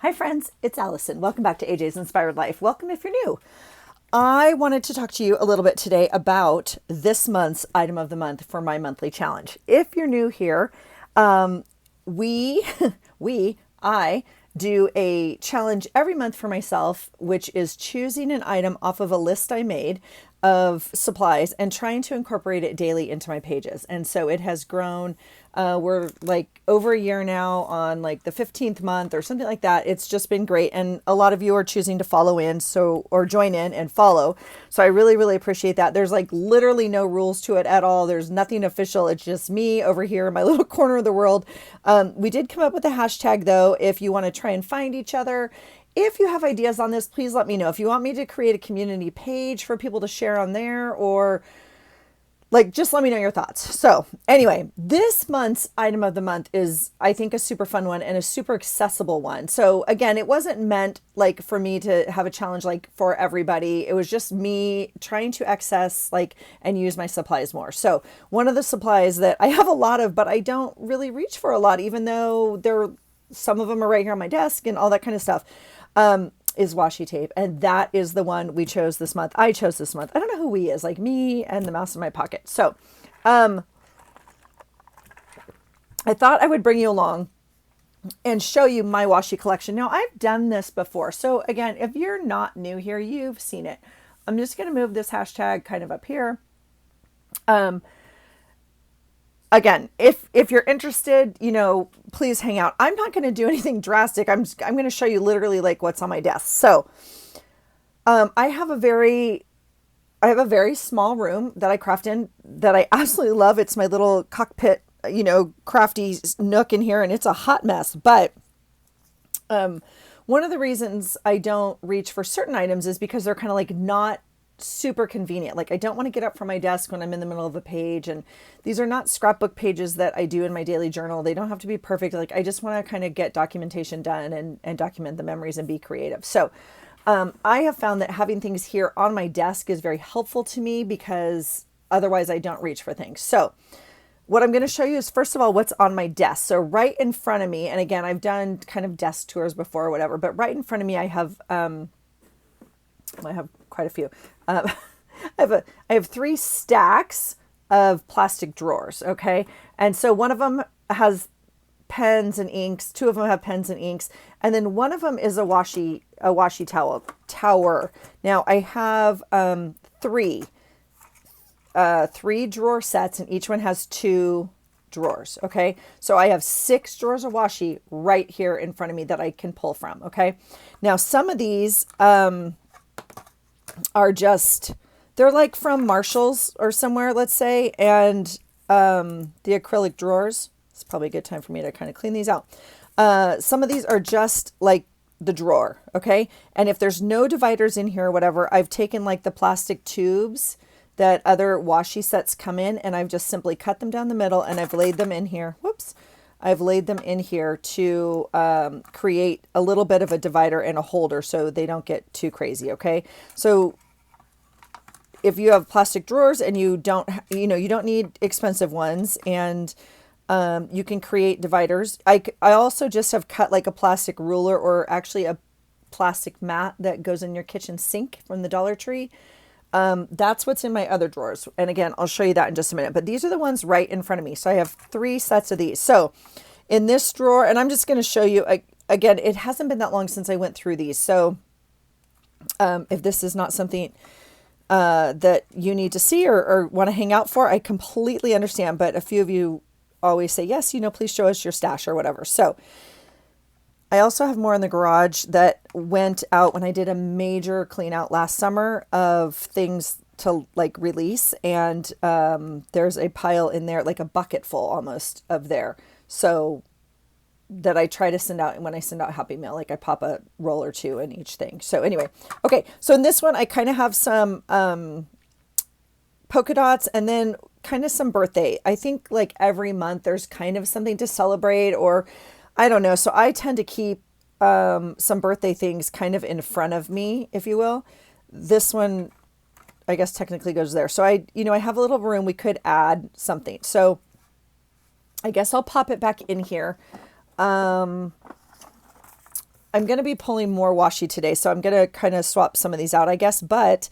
Hi friends, it's Allison. Welcome back to AJ's Inspired Life. Welcome if you're new. I wanted to talk to you a little bit today about this month's item of the month for my monthly challenge. If you're new here, we, I do a challenge every month for myself, which is choosing an item off of a list I made of supplies and trying to incorporate it daily into my pages. And so it has grown. We're like over a year now on like the 15th month or something like that. It's just been great. And a lot of you are choosing to follow in, or join in and follow. So I really, really appreciate that. There's like literally no rules to it at all. There's nothing official. It's just me over here in my little corner of the world. We did come up with a hashtag though, if you want to try and find each other. If you have ideas on this, please let me know. If you want me to create a community page for people to share on there, or like, just let me know your thoughts. So anyway, this month's item of the month is, I think, a super fun one and a super accessible one. So again, it wasn't meant like for me to have a challenge like for everybody. It was just me trying to access like and use my supplies more. So one of the supplies that I have a lot of, but I don't really reach for a lot, even though some of them are right here on my desk and all that kind of stuff, is washi tape. And that is the one we chose this month. I chose this month. I don't know who we is, like me and the mouse in my pocket. So I thought I would bring you along and show you my washi collection. Now, I've done this before. So again, if you're not new here, you've seen it. I'm just going to move this hashtag kind of up here. Again, if you're interested, please hang out. I'm not going to do anything drastic. I'm going to show you literally like what's on my desk. So, I have a very small room that I craft in that I absolutely love. It's my little cockpit, crafty nook in here, and it's a hot mess. But, one of the reasons I don't reach for certain items is because they're kind of like not super convenient. Like, I don't want to get up from my desk when I'm in the middle of a page, and these are not scrapbook pages that I do in my daily journal. They don't have to be perfect. Like, I just want to kind of get documentation done and document the memories and be creative. So I have found that having things here on my desk is very helpful to me, because otherwise I don't reach for things. So what I'm going to show you is, first of all, what's on my desk. So right in front of me, and again, I've done kind of desk tours before or whatever, but right in front of me, I have quite a few. I have 3 stacks of plastic drawers. Okay. And so one of them has pens and inks. 2 of them have pens and inks. And then one of them is a washi tower. Now I have, 3 drawer sets, and each one has 2 drawers. Okay. So I have 6 drawers of washi right here in front of me that I can pull from. Okay. Now some of these, they're like from Marshall's or somewhere, let's say. And the acrylic drawers, it's probably a good time for me to kind of clean these out. Some of these are just like the drawer. Okay. And if there's no dividers in here or whatever, I've taken like the plastic tubes that other washi sets come in, and I've just simply cut them down the middle, and I've laid them in here. Whoops. I've laid them in here to create a little bit of a divider and a holder so they don't get too crazy. Okay. So if you have plastic drawers and you don't need expensive ones, and you can create dividers. I also just have cut like a plastic ruler, or actually a plastic mat that goes in your kitchen sink from the Dollar Tree. That's what's in my other drawers. And again, I'll show you that in just a minute, but these are the ones right in front of me. So I have 3 sets of these. So in this drawer, and I'm just going to show you again, it hasn't been that long since I went through these. So, if this is not something, that you need to see or want to hang out for, I completely understand. But a few of you always say, yes, please show us your stash or whatever. So I also have more in the garage that went out when I did a major clean out last summer of things to like release. And there's a pile in there, like a bucket full almost of there. So that I try to send out, and when I send out Happy Mail, like I pop a roll or 2 in each thing. So anyway, okay. So in this one, I kind of have some polka dots, and then kind of some birthday. I think like every month there's kind of something to celebrate, or I don't know. So I tend to keep some birthday things kind of in front of me, if you will. This one, I guess, technically goes there. So I have a little room. We could add something. So I guess I'll pop it back in here. I'm going to be pulling more washi today, so I'm going to kind of swap some of these out, I guess, but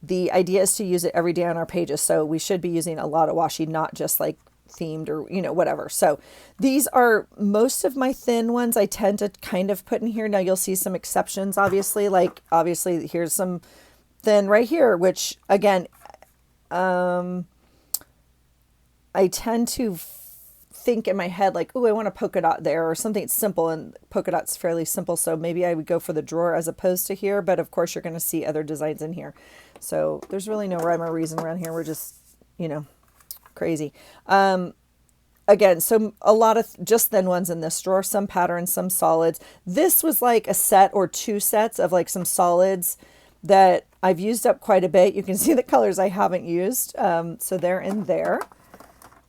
the idea is to use it every day on our pages. So we should be using a lot of washi, not just like themed or, whatever. So these are most of my thin ones I tend to kind of put in here. Now you'll see some exceptions, obviously, like obviously here's some thin right here, which again, I tend to think in my head like, oh, I want a polka dot there or something simple, and polka dot's fairly simple. So maybe I would go for the drawer as opposed to here. But of course, you're going to see other designs in here. So there's really no rhyme or reason around here. We're just, crazy. Again, so a lot of just thin ones in this drawer, some patterns, some solids. This was like a set or two sets of like some solids that I've used up quite a bit. You can see the colors I haven't used. So they're in there.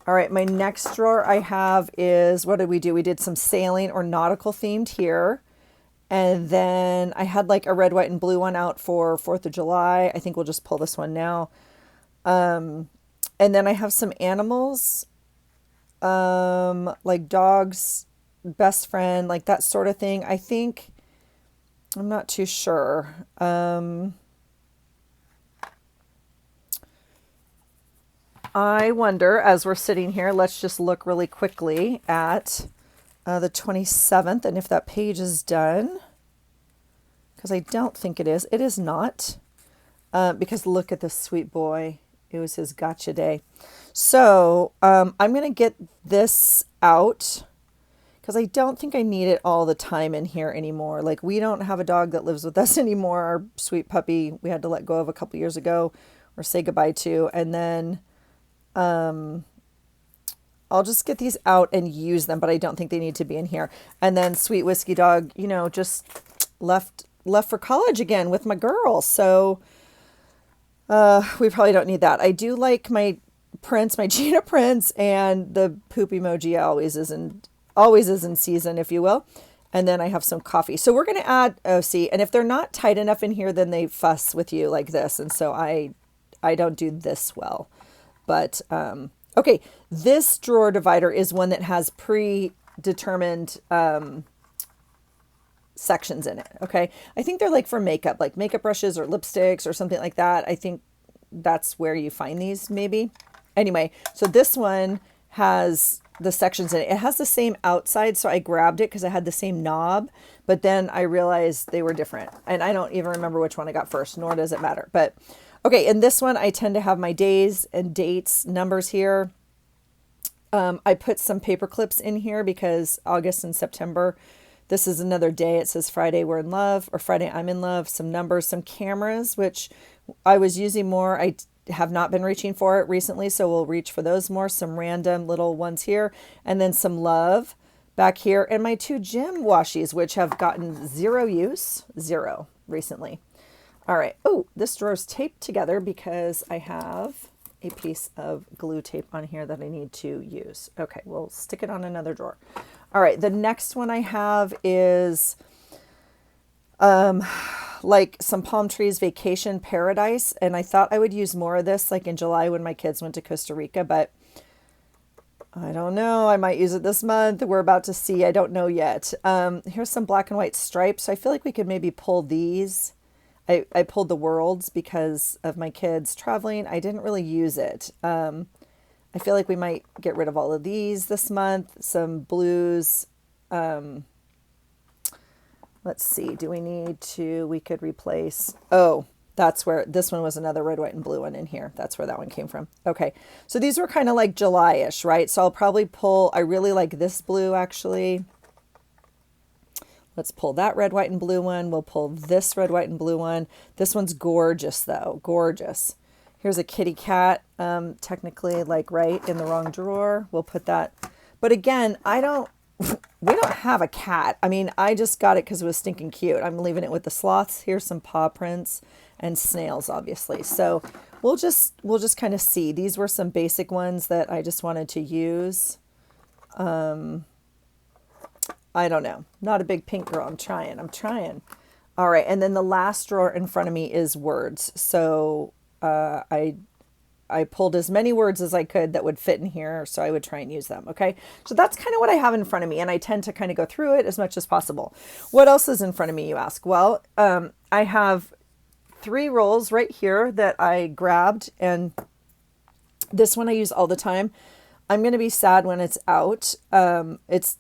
All right, my next drawer I have is, what did we do? We did some sailing or nautical themed here. And then I had like a red, white, and blue one out for 4th of July. I think we'll just pull this one now. And then I have some animals, like dogs, best friend, like that sort of thing. I think, I'm not too sure. I wonder, as we're sitting here, let's just look really quickly at the 27th and if that page is done. Because I don't think it is. It is not. Because look at this sweet boy. It was his gotcha day. So I'm going to get this out because I don't think I need it all the time in here anymore. Like, we don't have a dog that lives with us anymore. Our sweet puppy we had to let go of a couple years ago or say goodbye to. And then I'll just get these out and use them, but I don't think they need to be in here. And then sweet whiskey dog, just left for college again with my girl. So we probably don't need that. I do like my prints, my Gina prints, and the poop emoji always is in season, if you will. And then I have some coffee. So we're going to add OC, and if they're not tight enough in here, then they fuss with you like this. And so I don't do this well. But, okay, this drawer divider is one that has predetermined sections in it, okay? I think they're like for makeup, like makeup brushes or lipsticks or something like that. I think that's where you find these, maybe. Anyway, so this one has the sections in it. It has the same outside, so I grabbed it because I had the same knob, but then I realized they were different. And I don't even remember which one I got first, nor does it matter. But okay, in this one, I tend to have my days and dates, numbers here. I put some paper clips in here because August and September, this is another day. It says Friday we're in love, or Friday I'm in love, some numbers, some cameras, which I was using more. I have not been reaching for it recently, so we'll reach for those more. Some random little ones here, and then some love back here, and my 2 gym washies, which have gotten zero recently. All right. Oh, this drawer's taped together because I have a piece of glue tape on here that I need to use. Okay, we'll stick it on another drawer. All right, the next one I have is like some palm trees vacation paradise, and I thought I would use more of this like in July when my kids went to Costa Rica, but I don't know. I might use it this month. We're about to see. I don't know yet. Here's some black and white stripes. So I feel like we could maybe pull these. I pulled the worlds because of my kids traveling. I didn't really use it. I feel like we might get rid of all of these this month. Some blues. Let's see. Do we need to? We could replace. Oh, that's where this one was, another red, white, and blue one in here. That's where that one came from. Okay. So these were kind of like July-ish, right? So I'll probably pull. I really like this blue, actually. Let's pull that red, white, and blue one. We'll pull this red, white, and blue one. This one's gorgeous, though. Gorgeous. Here's a kitty cat, technically, like right in the wrong drawer. We'll put that. But again, we don't have a cat. I mean, I just got it because it was stinking cute. I'm leaving it with the sloths. Here's some paw prints and snails, obviously. So we'll just kind of see. These were some basic ones that I just wanted to use. I don't know. Not a big pink girl. I'm trying. All right. And then the last drawer in front of me is words. So I I pulled as many words as I could that would fit in here, so I would try and use them. Okay, so that's kind of what I have in front of me, and I tend to kind of go through it as much as possible. What else is in front of me, you ask? Well, I have 3 rolls right here that I grabbed, and this one I use all the time. I'm going to be sad when it's out.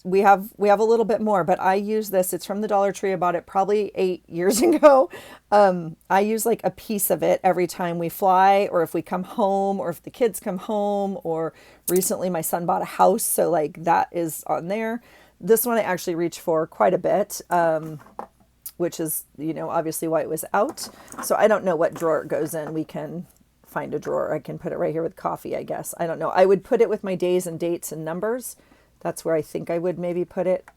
We have a little bit more, but I use this. It's from the Dollar Tree. I bought it probably 8 years ago. I use like a piece of it every time we fly, or if we come home, or if the kids come home, or recently my son bought a house. So like that is on there. This one I actually reach for quite a bit, which is, obviously why it was out. So I don't know what drawer it goes in. We can find a drawer. I can put it right here with coffee, I guess. I don't know. I would put it with my days and dates and numbers. That's where I think I would maybe put it.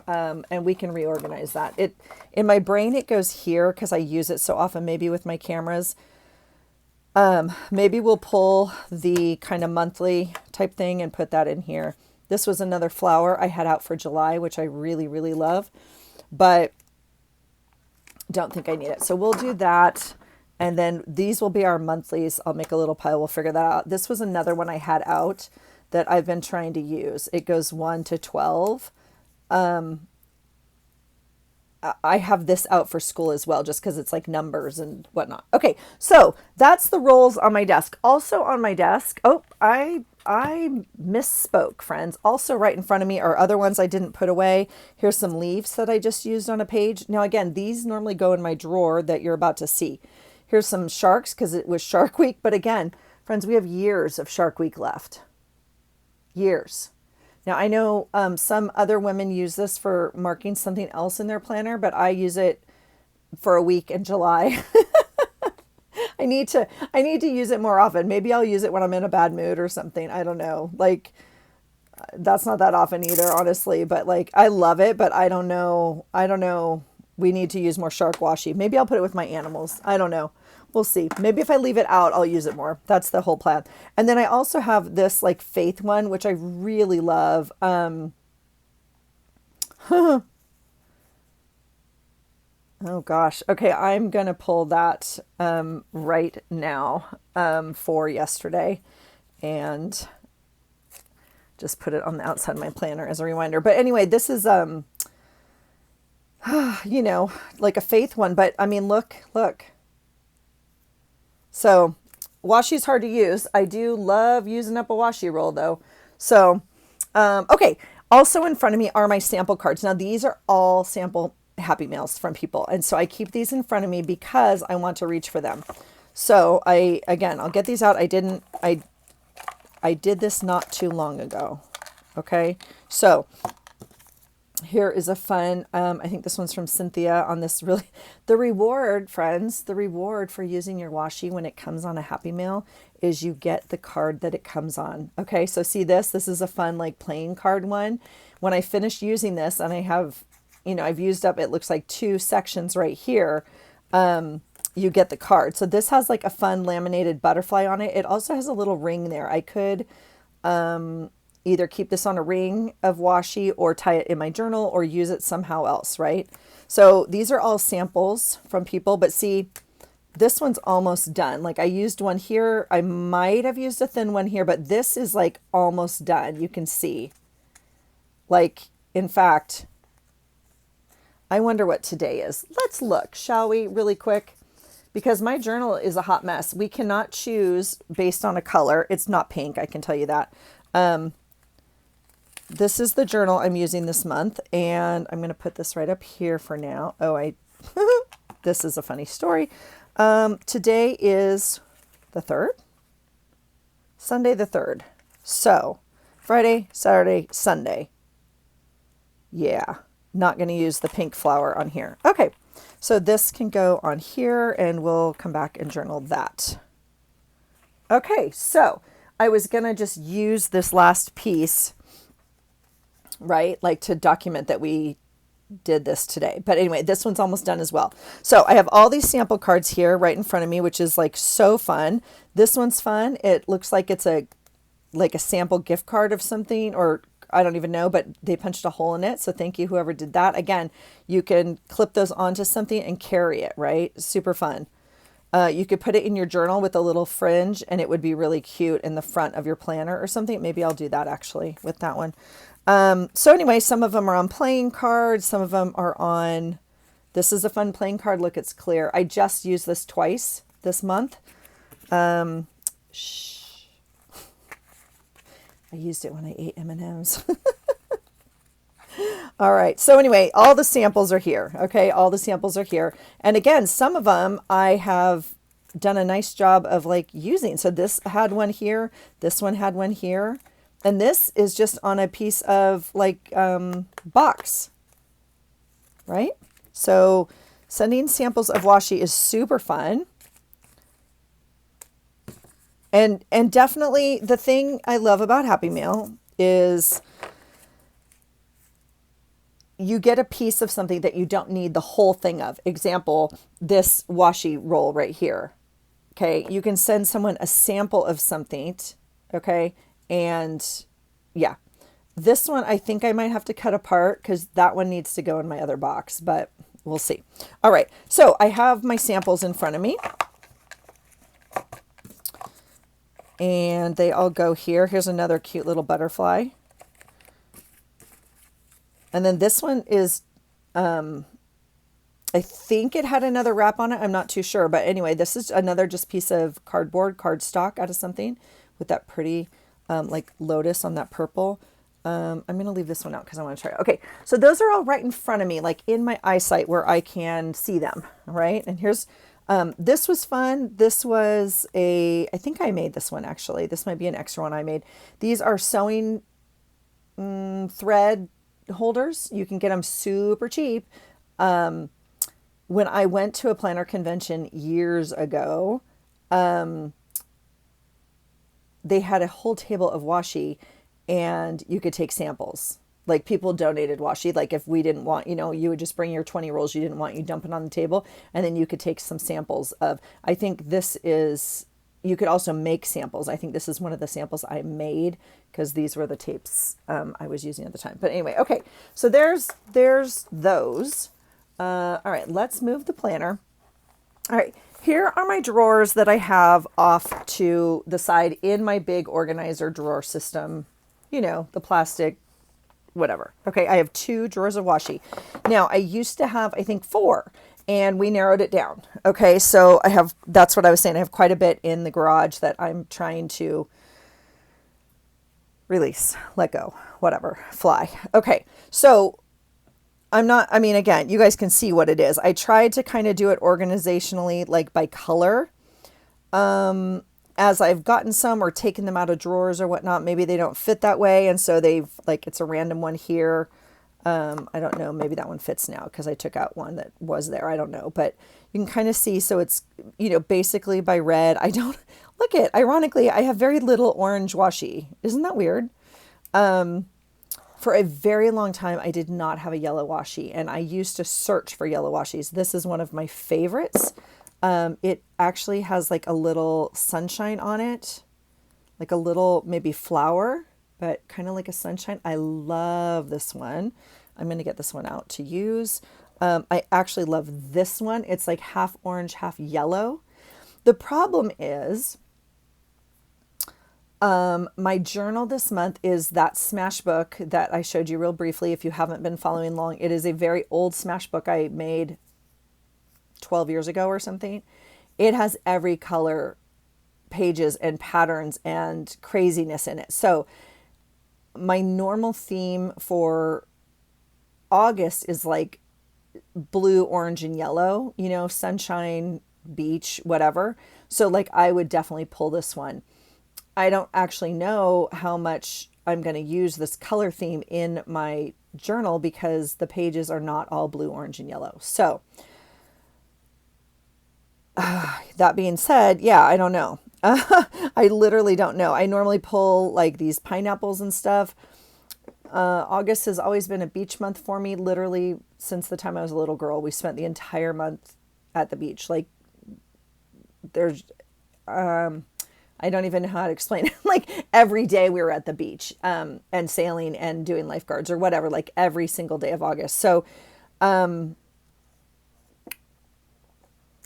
And we can reorganize that. In my brain, it goes here because I use it so often, maybe with my cameras. Maybe we'll pull the kind of monthly type thing and put that in here. This was another flower I had out for July, which I really, really love, but don't think I need it. So we'll do that. And then these will be our monthlies. I'll make a little pile. We'll figure that out. This was another one I had out that I've been trying to use. It goes 1 to 12. I have this out for school as well, just because it's like numbers and whatnot. Okay, so that's the rolls on my desk. Also on my desk, I misspoke, friends. Also right in front of me are other ones I didn't put away. Here's some leaves that I just used on a page. Now again, these normally go in my drawer that you're about to see. Here's some sharks because it was Shark Week. But again, friends, we have years of Shark Week left. Years. Now, I know some other women use this for marking something else in their planner, but I use it for a week in July. I need to use it more often. Maybe I'll use it when I'm in a bad mood or something. I don't know. Like, that's not that often either, honestly. But like, I love it, but I don't know. We need to use more shark washi. Maybe I'll put it with my animals. I don't know. We'll see. Maybe if I leave it out, I'll use it more. That's the whole plan. And then I also have this like faith one, which I really love. Oh gosh. Okay, I'm going to pull that right now for yesterday and just put it on the outside of my planner as a reminder. But anyway, this is like a faith one, but I mean, look. So washi is hard to use. I do love using up a washi roll though. So, okay. Also in front of me are my sample cards. Now these are all sample Happy Mails from people. And so I keep these in front of me because I want to reach for them. So I'll get these out. I did this not too long ago. Okay. So here is a fun, I think this one's from Cynthia on this really, the reward, friends, the reward for using your washi when it comes on a Happy Mail is you get the card that it comes on. Okay, so see this is a fun like playing card one. When I finish using this and I have, I've used up, it looks like 2 sections right here, you get the card. So this has like a fun laminated butterfly on it. It also has a little ring there. I could, either keep this on a ring of washi or tie it in my journal or use it somehow else, right? So these are all samples from people, but see, this one's almost done. Like I used one here. I might have used a thin one here, but this is like almost done. You can see. Like, in fact, I wonder what today is. Let's look, shall we, really quick? Because my journal is a hot mess. We cannot choose based on a color. It's not pink, I can tell you that. This is the journal I'm using this month, and I'm going to put this right up here for now. This is a funny story. Today is the 3rd, Sunday the 3rd. So Friday, Saturday, Sunday. Yeah, not going to use the pink flower on here. Okay, so this can go on here, and we'll come back and journal that. Okay, so I was going to just use this last piece, right? Like to document that we did this today. But anyway, this one's almost done as well. So I have all these sample cards here right in front of me, which is like so fun. This one's fun. It looks like it's a sample gift card of something, or I don't even know, but they punched a hole in it. So thank you, whoever did that. Again, you can clip those onto something and carry it, right? Super fun. You could put it in your journal with a little fringe and it would be really cute in the front of your planner or something. Maybe I'll do that actually with that one. So anyway, some of them are on playing cards. Some of them are on, this is a fun playing card. Look, it's clear. I just used this twice this month. Shh. I used it when I ate M&Ms. All right. So anyway, all the samples are here. Okay. All the samples are here. And again, some of them I have done a nice job of like using. So this had one here. This one had one here. And this is just on a piece of like box, right? So sending samples of washi is super fun. And definitely the thing I love about Happy Mail is you get a piece of something that you don't need the whole thing of. Example, this washi roll right here. Okay. You can send someone a sample of something. Okay. And yeah, this one, I think I might have to cut apart because that one needs to go in my other box, but we'll see. All right. So I have my samples in front of me and they all go here. Here's another cute little butterfly. And then this one is, I think it had another wrap on it. I'm not too sure. But anyway, this is another just piece of cardboard, cardstock out of something with that pretty like lotus on that purple. I'm going to leave this one out because I want to try it. Okay, so those are all right in front of me, like in my eyesight where I can see them, right? And here's, this was fun. This was I think I made this one actually. This might be an extra one I made. These are sewing thread holders. You can get them super cheap. When I went to a planner convention years ago, they had a whole table of washi and you could take samples. Like people donated washi. Like if we didn't want, you would just bring your 20 rolls you didn't want, you dump it on the table and then you could take some samples of, I think this is, you could also make samples. I think this is one of the samples I made because these were the tapes I was using at the time. But anyway, okay. So there's those. All right, let's move the planner. All right, here are my drawers that I have off to the side in my big organizer drawer system. The plastic, whatever. Okay, I have 2 drawers of washi. Now, I used to have, I think, 4. And we narrowed it down. Okay, so that's what I was saying. I have quite a bit in the garage that I'm trying to release, let go, whatever, fly. Okay, so again, you guys can see what it is. I tried to kind of do it organizationally, like by color. As I've gotten some or taken them out of drawers or whatnot, maybe they don't fit that way. And so it's a random one here. I don't know, maybe that one fits now because I took out one that was there. I don't know, but you can kind of see. So it's, basically by red. I don't look at, ironically, I have very little orange washi. Isn't that weird? For a very long time, I did not have a yellow washi and I used to search for yellow washis. This is one of my favorites. It actually has like a little sunshine on it, like a little maybe flower, but kind of like a sunshine. I love this one. I'm going to get this one out to use. I actually love this one. It's like half orange, half yellow. The problem is my journal this month is that smash book that I showed you real briefly. If you haven't been following along, it is a very old smash book I made 12 years ago or something. It has every color, pages and patterns and craziness in it. So my normal theme for August is like blue, orange, and yellow, sunshine, beach, whatever. So like I would definitely pull this one. I don't actually know how much I'm going to use this color theme in my journal because the pages are not all blue, orange, and yellow. So that being said, yeah, I don't know. I literally don't know. I normally pull like these pineapples and stuff. August has always been a beach month for me. Literally since the time I was a little girl, we spent the entire month at the beach. Like there's, I don't even know how to explain it. Like every day we were at the beach, and sailing and doing lifeguards or whatever, like every single day of August. So,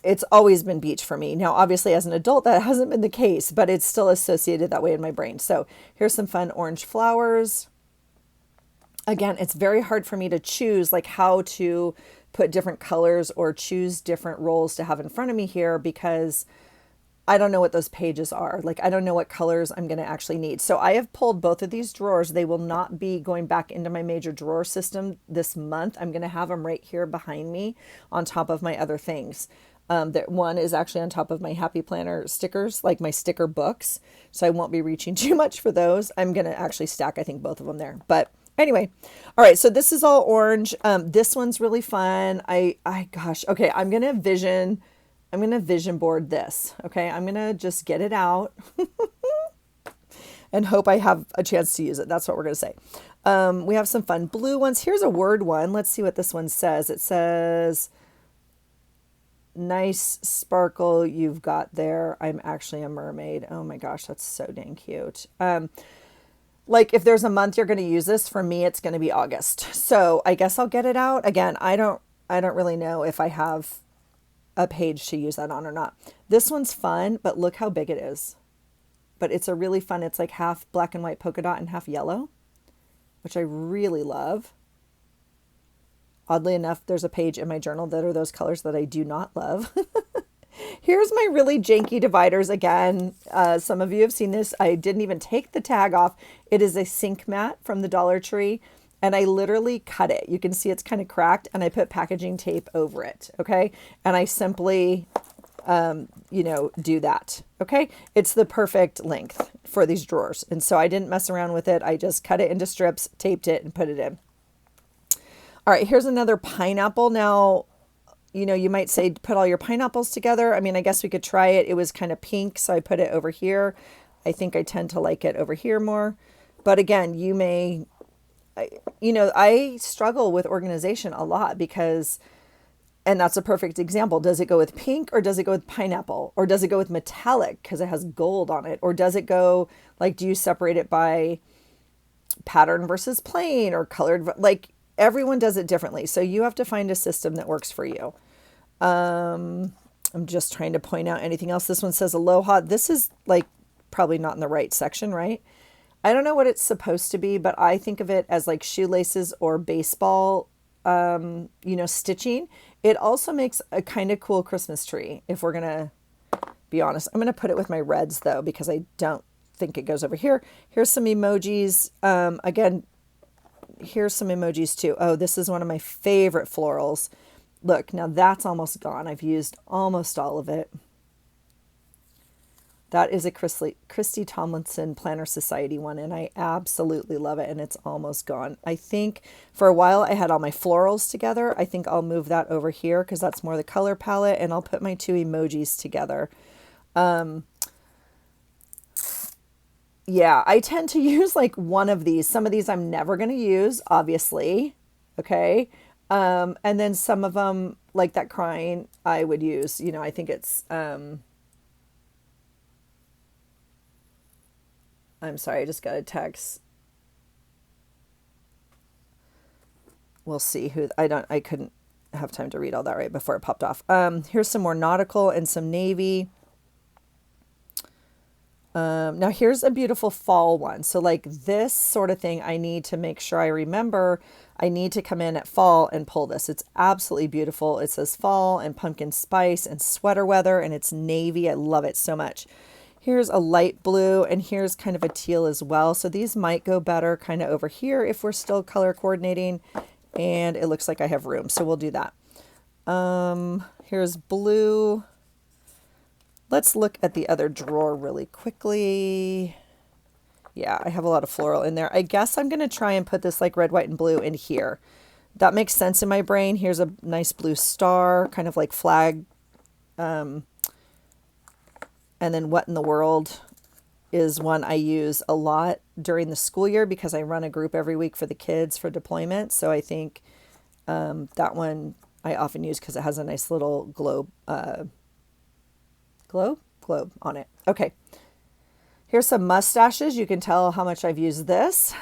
it's always been beach for me. Now, obviously, as an adult, that hasn't been the case, but it's still associated that way in my brain. So here's some fun orange flowers. Again, it's very hard for me to choose like how to put different colors or choose different roles to have in front of me here because I don't know what those pages are. Like, I don't know what colors I'm going to actually need. So I have pulled both of these drawers. They will not be going back into my major drawer system this month. I'm going to have them right here behind me on top of my other things. That one is actually on top of my Happy Planner stickers, like my sticker books. So I won't be reaching too much for those. I'm going to actually stack, I think, both of them there. But anyway, all right. So this is all orange. This one's really fun. Gosh, okay. I'm going to vision board this. Okay. I'm going to just get it out and hope I have a chance to use it. That's what we're going to say. We have some fun blue ones. Here's a word one. Let's see what this one says. It says, nice sparkle you've got there. I'm actually a mermaid. Oh my gosh, that's so dang cute. Like if there's a month you're going to use this, for me, it's going to be August. So I guess I'll get it out. Again, I don't really know if I have a page to use that on or not. This one's fun, but look how big it is. But it's a really fun, it's like half black and white polka dot and half yellow, which I really love. Oddly enough, there's a page in my journal that are those colors that I do not love. Here's my really janky dividers again. Some of you have seen this. I didn't even take the tag off. It is a sink mat from the Dollar Tree, and I literally cut it. You can see it's kind of cracked, and I put packaging tape over it, okay? And I simply, do that, okay? It's the perfect length for these drawers, and so I didn't mess around with it. I just cut it into strips, taped it, and put it in. All right, here's another pineapple. Now, you might say put all your pineapples together. I mean, I guess we could try it. It was kind of pink, so I put it over here. I think I tend to like it over here more. But again, I struggle with organization a lot because, and that's a perfect example. Does it go with pink or does it go with pineapple? Or does it go with metallic because it has gold on it? Or does it go, like, do you separate it by pattern versus plain or colored? Like, everyone does it differently. So you have to find a system that works for you. I'm just trying to point out anything else. This one says aloha. This is like probably not in the right section, right? I don't know what it's supposed to be, but I think of it as like shoelaces or baseball, stitching. It also makes a kind of cool Christmas tree. If we're going to be honest, I'm going to put it with my reds though, because I don't think it goes over here. Here's some emojis. Again, here's some emojis too. Oh, this is one of my favorite florals. Look, now that's almost gone. I've used almost all of it. That is a Christy Tomlinson Planner Society one, and I absolutely love it, and it's almost gone. I think for a while I had all my florals together. I think I'll move that over here because that's more the color palette, and I'll put my two emojis together. Yeah, I tend to use like one of these. Some of these I'm never going to use, obviously. Okay. And then some of them, like that crying, I would use. I think it's, I'm sorry, I just got a text. We'll see who, I couldn't have time to read all that right before it popped off. Here's some more nautical and some navy. Now here's a beautiful fall one. So like this sort of thing, I need to make sure I remember I need to come in at fall and pull this. It's absolutely beautiful. It says fall and pumpkin spice and sweater weather, and it's navy. I love it so much. Here's a light blue, and here's kind of a teal as well. So these might go better kind of over here if we're still color coordinating, and it looks like I have room. So we'll do that. Here's blue. Let's look at the other drawer really quickly. Yeah, I have a lot of floral in there. I guess I'm going to try and put this like red, white, and blue in here. That makes sense in my brain. Here's a nice blue star, kind of like flag. And then what in the world is one I use a lot during the school year because I run a group every week for the kids for deployment. So I think that one I often use because it has a nice little globe on it. Okay. Here's some mustaches. You can tell how much I've used this.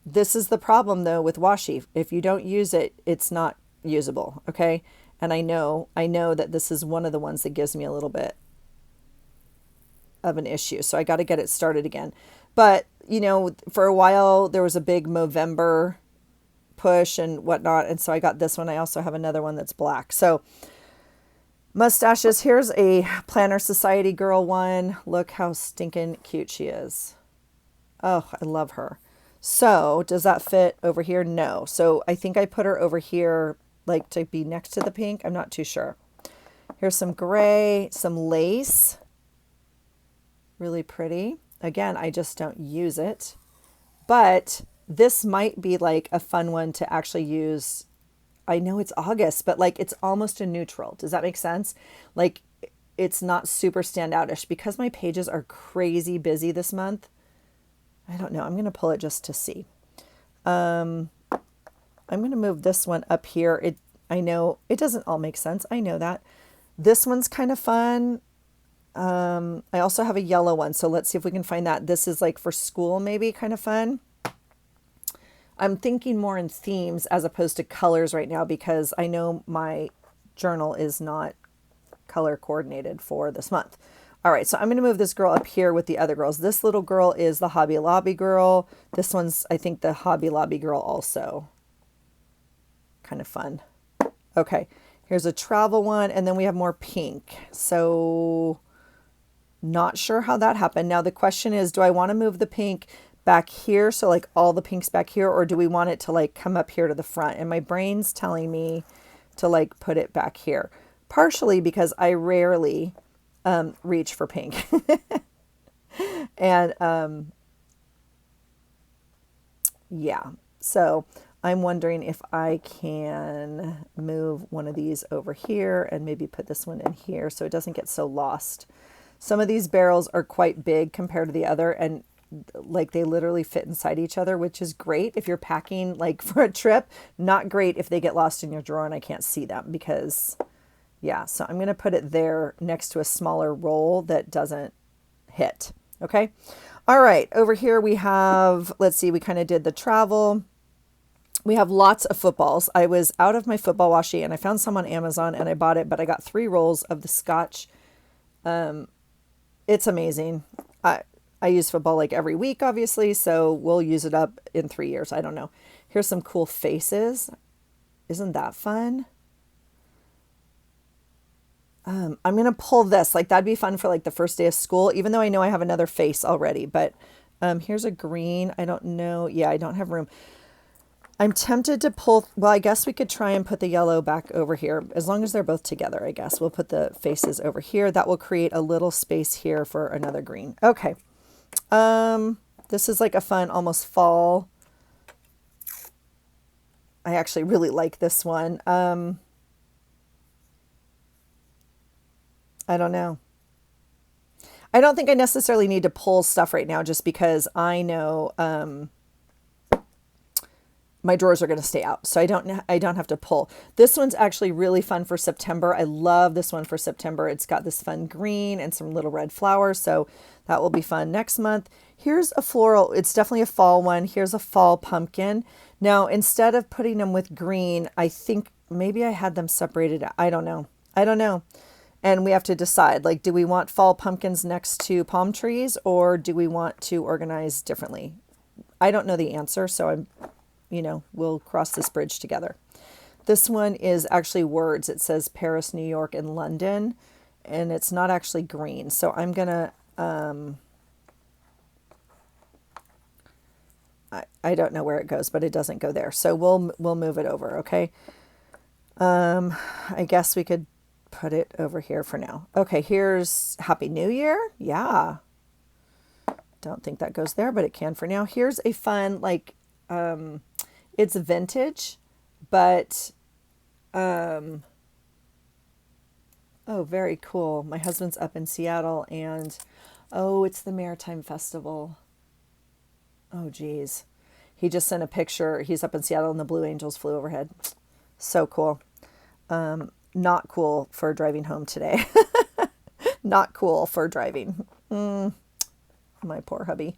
This is the problem though with washi. If you don't use it, it's not usable. Okay. And I know that this is one of the ones that gives me a little bit of an issue. So I got to get it started again. But, for a while there was a big Movember push and whatnot. And so I got this one. I also have another one that's black. So mustaches. Here's a Planner Society girl one. Look how stinking cute she is. Oh, I love her. So does that fit over here? No. So I think I put her over here like to be next to the pink. I'm not too sure. Here's some gray, some lace. Really pretty. Again, I just don't use it. But this might be like a fun one to actually use. I know it's August, but like it's almost a neutral. Does that make sense? Like it's not super standoutish because my pages are crazy busy this month. I don't know. I'm going to pull it just to see. I'm going to move this one up here. I know it doesn't all make sense. I know that. This one's kind of fun. I also have a yellow one. So let's see if we can find that. This is like for school, maybe kind of fun. I'm thinking more in themes as opposed to colors right now because I know my journal is not color coordinated for this month. All right, so I'm going to move this girl up here with the other girls. This little girl is the Hobby Lobby girl. This one's, I think, the Hobby Lobby girl also. Kind of fun. Okay, here's a travel one, and then we have more pink. So not sure how that happened. Now the question is, do I want to move the pink back here, so like all the pinks back here, or do we want it to like come up here to the front? And my brain's telling me to like put it back here. Partially because I rarely reach for pink. And yeah, so I'm wondering if I can move one of these over here and maybe put this one in here so it doesn't get so lost. Some of these barrels are quite big compared to the other, and like they literally fit inside each other, which is great if you're packing like for a trip. Not great if they get lost in your drawer and I can't see them because yeah, so I'm going to put it there next to a smaller roll that doesn't hit. Okay. All right. Over here we have, let's see, we kind of did the travel. We have lots of footballs. I was out of my football washi and I found some on Amazon and I bought it, but I got 3 rolls of the Scotch. It's amazing. I use football like every week, obviously, so we'll use it up in 3 years. I don't know. Here's some cool faces. Isn't that fun? I'm going to pull this. Like that'd be fun for like the first day of school, even though I know I have another face already. But here's a green. I don't know. Yeah, I don't have room. I'm tempted to pull. Well, I guess we could try and put the yellow back over here. As long as they're both together, I guess. We'll put the faces over here. That will create a little space here for another green. Okay. This is like a fun, almost fall. I actually really like this one. I don't know. I don't think I necessarily need to pull stuff right now just because I know my drawers are going to stay out. So I don't have to pull. This one's actually really fun for September. I love this one for September. It's got this fun green and some little red flowers. So that will be fun next month. Here's a floral. It's definitely a fall one. Here's a fall pumpkin. Now, instead of putting them with green, I think maybe I had them separated. I don't know. And we have to decide, like, do we want fall pumpkins next to palm trees or do we want to organize differently? I don't know the answer, so we'll cross this bridge together. This one is actually words. It says Paris, New York, and London, and it's not actually green. So I'm going to, I don't know where it goes, but it doesn't go there. So we'll move it over, okay? I guess we could put it over here for now. Okay, here's Happy New Year. Yeah. Don't think that goes there, but it can for now. Here's a fun, like, it's vintage, but, oh, very cool. My husband's up in Seattle and, oh, it's the Maritime Festival. Oh, geez. He just sent a picture. He's up in Seattle and the Blue Angels flew overhead. So cool. Not cool for driving home today. Not cool for driving. My poor hubby.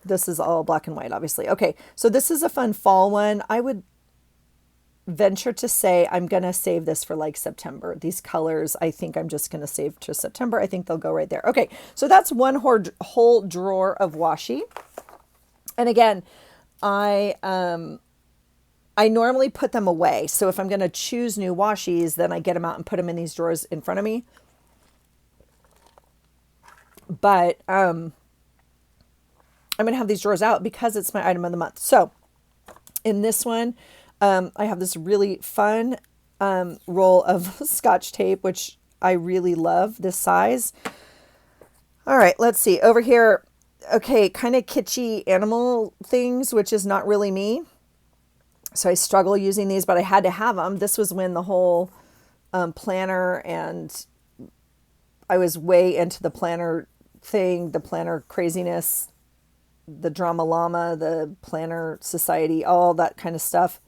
This is all black and white, obviously. Okay, so this is a fun fall one. I would venture to say I'm going to save this for like September. These colors, I think I'm just going to save to September. I think they'll go right there. Okay, so that's one whole drawer of washi. And again, I normally put them away. So if I'm going to choose new washis, then I get them out and put them in these drawers in front of me. But I'm going to have these drawers out because it's my item of the month. So in this one, I have this really fun roll of Scotch tape, which I really love this size. All right, let's see. Over here, okay, kind of kitschy animal things, which is not really me. So I struggle using these, but I had to have them. This was when the whole planner, and I was way into the planner thing, the planner craziness, the drama llama, the planner society, all that kind of stuff.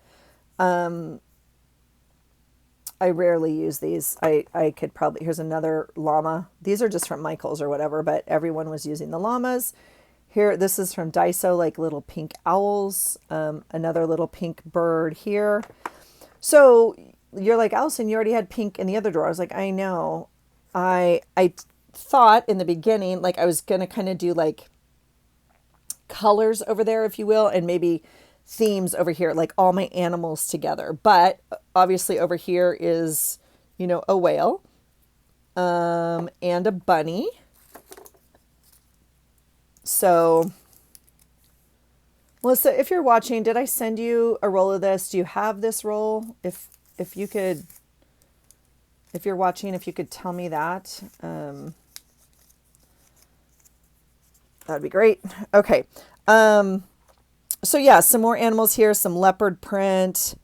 I rarely use these. I could probably, here's another llama. These are just from Michael's or whatever, but everyone was using the llamas. Here, this is from Daiso, like little pink owls, another little pink bird here. So you're like, Allison, you already had pink in the other drawer. I was like, I know. I thought in the beginning, like I was going to kind of do like colors over there, if you will, and maybe themes over here, like all my animals together. But obviously over here is, you know, a whale, and a bunny. So Melissa, if you're watching, did I send you a roll of this? Do you have this roll? If you could, if you're watching, if you could tell me that, that'd be great. Okay. So yeah, some more animals here, some leopard print,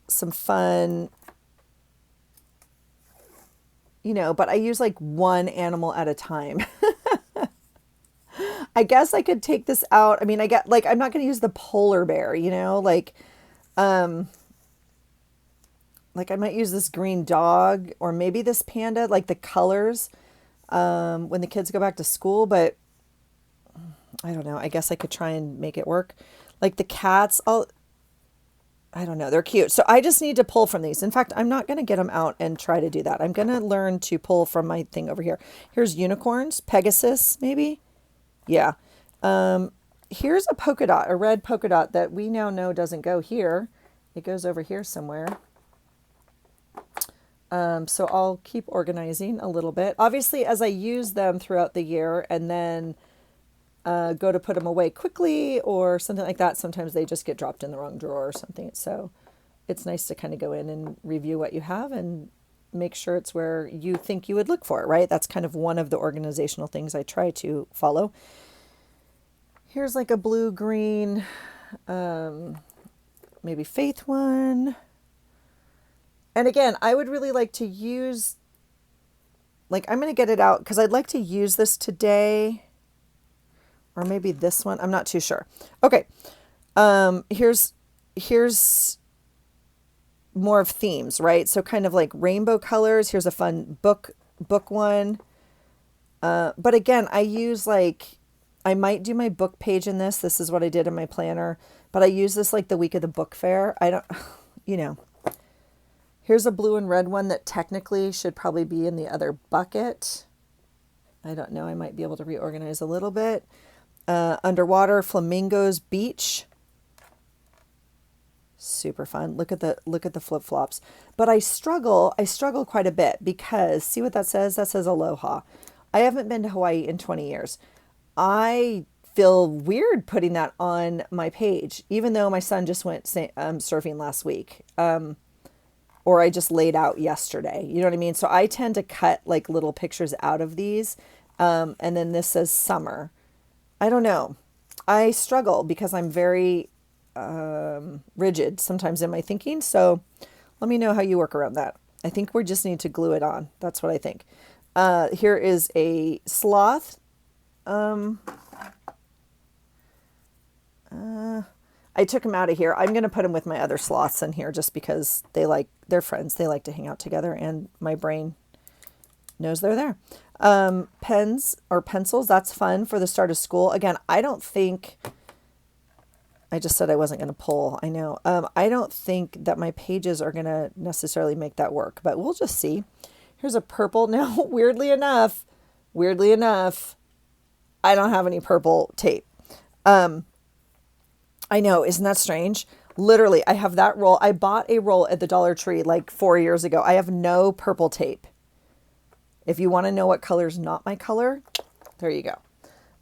some fun, you know, but I use like one animal at a time. I guess I could take this out. I mean, I get like, I'm not going to use the polar bear, you know, like I might use this green dog or maybe this panda, like the colors, when the kids go back to school, but I don't know. I guess I could try and make it work. Like the cats, I don't know. They're cute. So I just need to pull from these. In fact, I'm not going to get them out and try to do that. I'm going to learn to pull from my thing over here. Here's unicorns, Pegasus, maybe. Yeah. Here's a polka dot, a red polka dot that we now know doesn't go here. It goes over here somewhere. So I'll keep organizing a little bit. Obviously, as I use them throughout the year and then go to put them away quickly or something like that, sometimes they just get dropped in the wrong drawer or something. So it's nice to kind of go in and review what you have and make sure it's where you think you would look for it, right? That's kind of one of the organizational things I try to follow. Here's like a blue-green, maybe Faith one. And again, I would really like to use, like I'm going to get it out because I'd like to use this today. Or maybe this one. I'm not too sure. Okay. Here's more of themes, right? So kind of like rainbow colors. Here's a fun book one. But again, I use like, I might do my book page in this. This is what I did in my planner. But I use this like the week of the book fair. I don't, you know. Here's a blue and red one that technically should probably be in the other bucket. I don't know. I might be able to reorganize a little bit. Underwater flamingos beach, super fun. Look at the flip-flops. But I struggle quite a bit because see what that says? That says aloha. I haven't been to Hawaii in 20 years. I feel weird putting that on my page, even though my son just went surfing last week, or I just laid out yesterday. You know what I mean? So I tend to cut like little pictures out of these, and then this says summer. I don't know. I struggle because I'm very rigid sometimes in my thinking. So let me know how you work around that. I think we just need to glue it on. That's what I think. Here is a sloth. I took him out of here. I'm going to put him with my other sloths in here just because they're friends. They like to hang out together and my brain knows they're there. Pens or pencils, that's fun for the start of school. Again, I don't think I just said I wasn't going to pull. I know. I don't think that my pages are going to necessarily make that work, but we'll just see. Here's a purple. Now, weirdly enough, I don't have any purple tape. I know, isn't that strange? Literally, I have that roll. I bought a roll at the Dollar Tree like 4 years ago. I have no purple tape. If you want to know what color's not my color, there you go.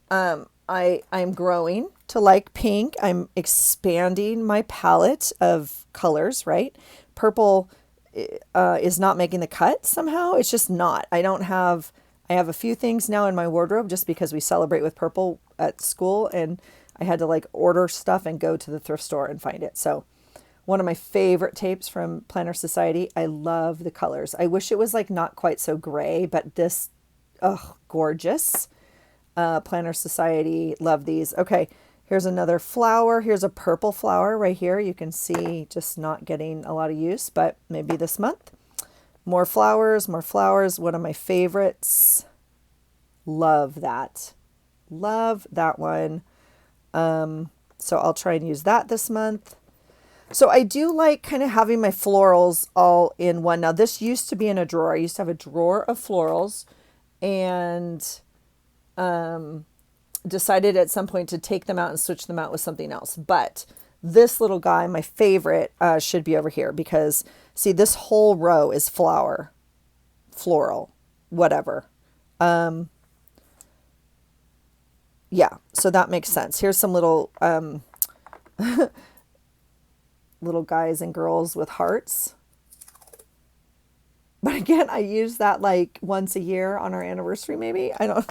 I'm growing to like pink. I'm expanding my palette of colors, right? Purple is not making the cut somehow. It's just not. I have a few things now in my wardrobe just because we celebrate with purple at school, and I had to like order stuff and go to the thrift store and find it. So one of my favorite tapes from Planner Society. I love the colors. I wish it was like not quite so gray, but this, oh, gorgeous. Planner Society, love these. Okay, here's another flower. Here's a purple flower right here. You can see just not getting a lot of use, but maybe this month. More flowers, more flowers. One of my favorites. Love that. Love that one. So I'll try and use that this month. So I do like kind of having my florals all in one. Now this used to be in a drawer. I used to have a drawer of florals, and decided at some point to take them out and switch them out with something else. But this little guy, my favorite, should be over here because see, this whole row is flower, floral, whatever. Yeah, so that makes sense. Here's some little little guys and girls with hearts. But again, I use that like once a year on our anniversary, maybe. I don't.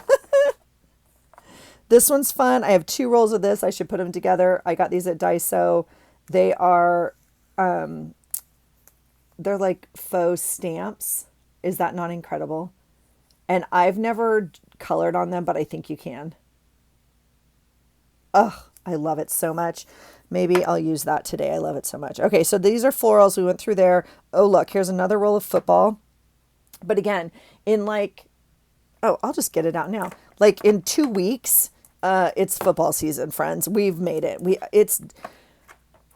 This one's fun. I have 2 rolls of this. I should put them together. I got these at Daiso. They are, they're like faux stamps. Is that not incredible? And I've never colored on them, but I think you can. Oh, I love it so much. Maybe I'll use that today. I love it so much. Okay, so these are florals. We went through there. Oh, look, here's another roll of football. But again, in like, oh, I'll just get it out now. Like in 2 weeks, it's football season, friends. We've made it.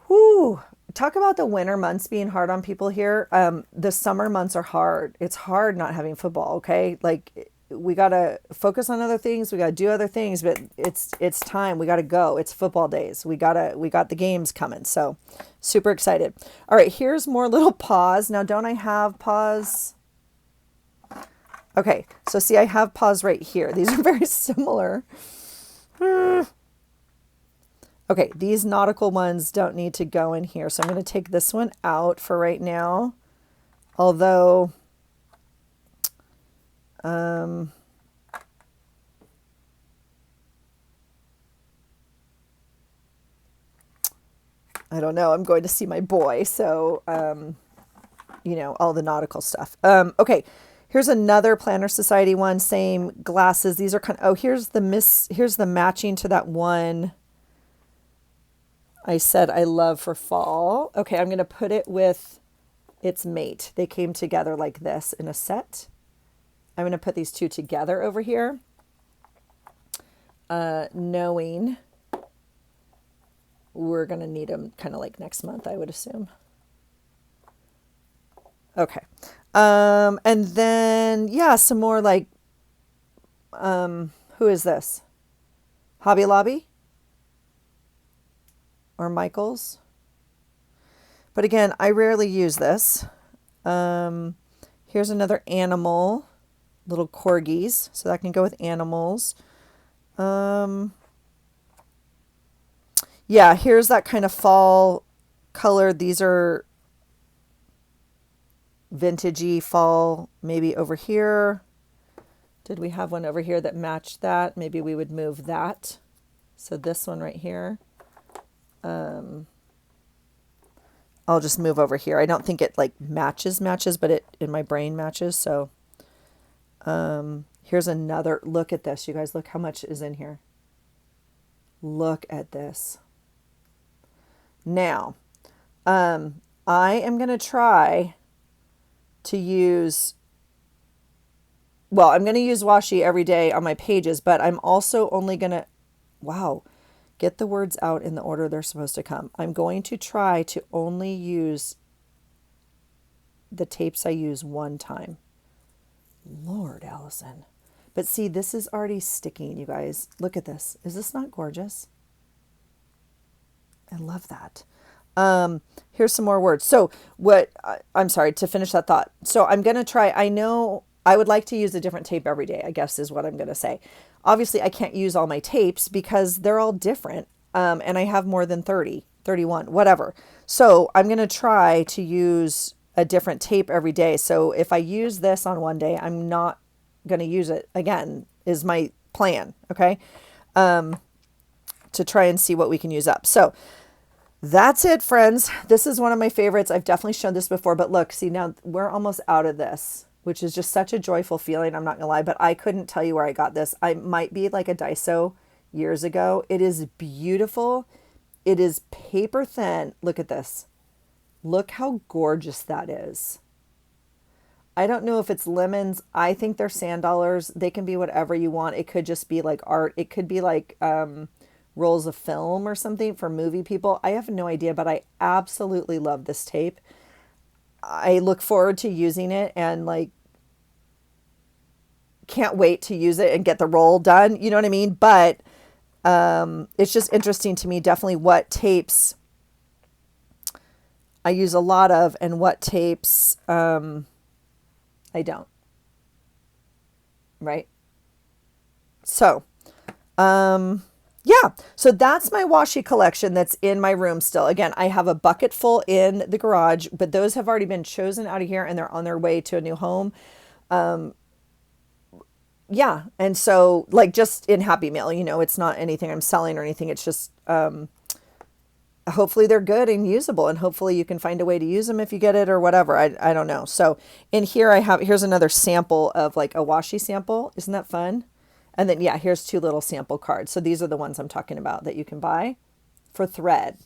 Whoo, talk about the winter months being hard on people here. The summer months are hard. It's hard not having football, okay? Like we got to focus on other things. We got to do other things, but it's time. We got to go. It's football days. We got the games coming. So super excited. All right, here's more little paws. Now, don't I have paws? Okay, so see, I have paws right here. These are very similar. Okay, these nautical ones don't need to go in here. So I'm going to take this one out for right now. Although, I don't know. I'm going to see my boy. So, all the nautical stuff. Okay. Here's another Planner Society one, same glasses. These are here's the matching to that one I said I love for fall. Okay, I'm going to put it with its mate. They came together like this in a set. I'm going to put these 2 together over here, knowing we're going to need them kind of like next month, I would assume. Okay. And then, yeah, some more like, who is this? Hobby Lobby? Or Michael's? But again, I rarely use this. Here's another animal, little corgis. So that can go with animals. Yeah, here's that kind of fall color. These are vintagey fall, maybe over here. Did we have one over here that matched that? Maybe we would move that. So this one right here. I'll just move over here. I don't think it like matches, but it in my brain matches. So here's another look at this. You guys, look how much is in here. Look at this. Now, I am going to try to use, I'm going to use washi every day on my pages, but I'm also only going to, wow, Get the words out in the order they're supposed to come. I'm going to try to only use the tapes I use one time. Lord, Allison. But see, this is already sticking, you guys. Look at this. Is this not gorgeous? I love that. Here's some more words. So I'm sorry, to finish that thought. So I'm going to try, I know I would like to use a different tape every day, I guess is what I'm going to say. Obviously, I can't use all my tapes because they're all different. And I have more than 30, 31, whatever. So I'm going to try to use a different tape every day. So if I use this on one day, I'm not going to use it again, is my plan. Okay. To try and see what we can use up. So that's it, friends. This is one of my favorites. I've definitely shown this before, but look, see, now we're almost out of this, which is just such a joyful feeling. I'm not gonna lie, but I couldn't tell you where I got this. I might be like a Daiso years ago. It is beautiful. It is paper thin. Look at this. Look how gorgeous that is. I don't know if it's lemons. I think they're sand dollars. They can be whatever you want. It could just be like art. It could be like rolls of film or something for movie people. I have no idea, but I absolutely love this tape. I look forward to using it and like can't wait to use it and get the roll done. You know what I mean? But it's just interesting to me, definitely what tapes I use a lot of and what tapes I don't. Right? So, yeah, so that's my washi collection that's in my room still. Again, I have a bucket full in the garage, but those have already been chosen out of here and they're on their way to a new home. Yeah, and so like just in Happy Mail, you know, it's not anything I'm selling or anything. It's just hopefully they're good and usable, and hopefully you can find a way to use them if you get it or whatever. I don't know. So in here here's another sample of like a washi sample. Isn't that fun? And then, yeah, here's 2 little sample cards. So these are the ones I'm talking about that you can buy for thread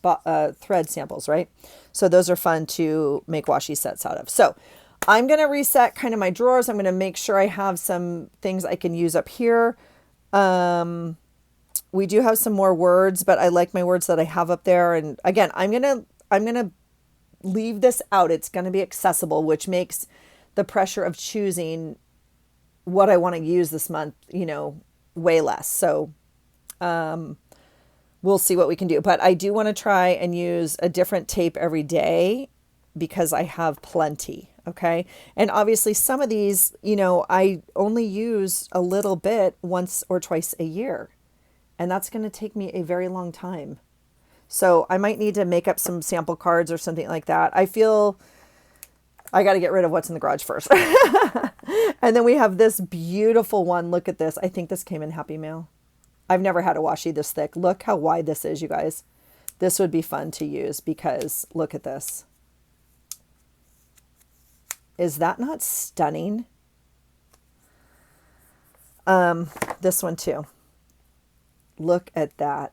samples, right? So those are fun to make washi sets out of. So I'm going to reset kind of my drawers. I'm going to make sure I have some things I can use up here. We do have some more words, but I like my words that I have up there. And again, I'm going to leave this out. It's going to be accessible, which makes the pressure of choosing what I want to use this month, you know, way less. So we'll see what we can do. But I do want to try and use a different tape every day because I have plenty. Okay. And obviously some of these, you know, I only use a little bit once or twice a year. And that's going to take me a very long time. So I might need to make up some sample cards or something like that. I feel I got to get rid of what's in the garage first. And then we have this beautiful one. Look at this. I think this came in Happy Mail. I've never had a washi this thick. Look how wide this is, you guys. This would be fun to use because look at this. Is that not stunning? This one too. Look at that.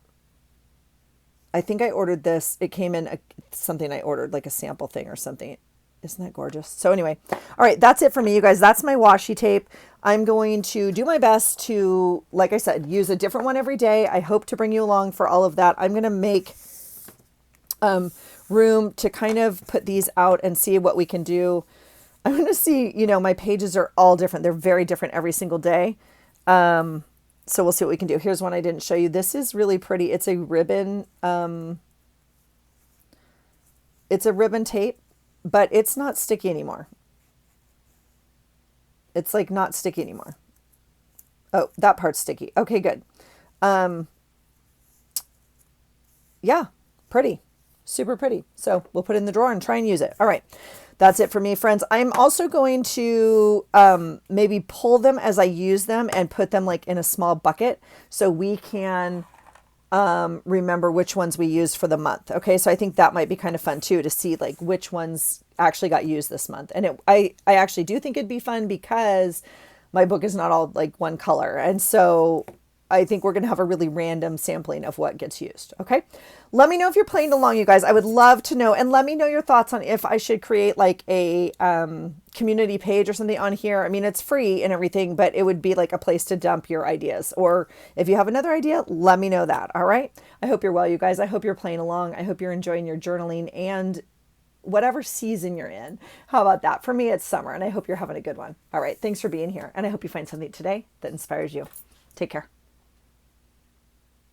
I think I ordered this. It came in something I ordered, like a sample thing or something. Isn't that gorgeous? So anyway, all right, that's it for me, you guys. That's my washi tape. I'm going to do my best to, like I said, use a different one every day. I hope to bring you along for all of that. I'm going to make room to kind of put these out and see what we can do. I'm going to see, you know, my pages are all different. They're very different every single day. So we'll see what we can do. Here's one I didn't show you. This is really pretty. It's a ribbon. It's a ribbon tape. But it's not sticky anymore. It's like not sticky anymore. Oh, that part's sticky. Okay, good. Yeah, pretty. Super pretty. So we'll put it in the drawer and try and use it. All right. That's it for me, friends. I'm also going to maybe pull them as I use them and put them like in a small bucket so we can remember which ones we used for the month. Okay, so I think that might be kind of fun too to see like which ones actually got used this month. And I actually do think it'd be fun because my book is not all like one color. And so I think we're going to have a really random sampling of what gets used. Okay, let me know if you're playing along, you guys. I would love to know, and let me know your thoughts on if I should create like a community page or something on here. I mean, it's free and everything, but it would be like a place to dump your ideas. Or if you have another idea, let me know that. All right. I hope you're well, you guys. I hope you're playing along. I hope you're enjoying your journaling and whatever season you're in. How about that? For me, it's summer, and I hope you're having a good one. All right. Thanks for being here. And I hope you find something today that inspires you. Take care.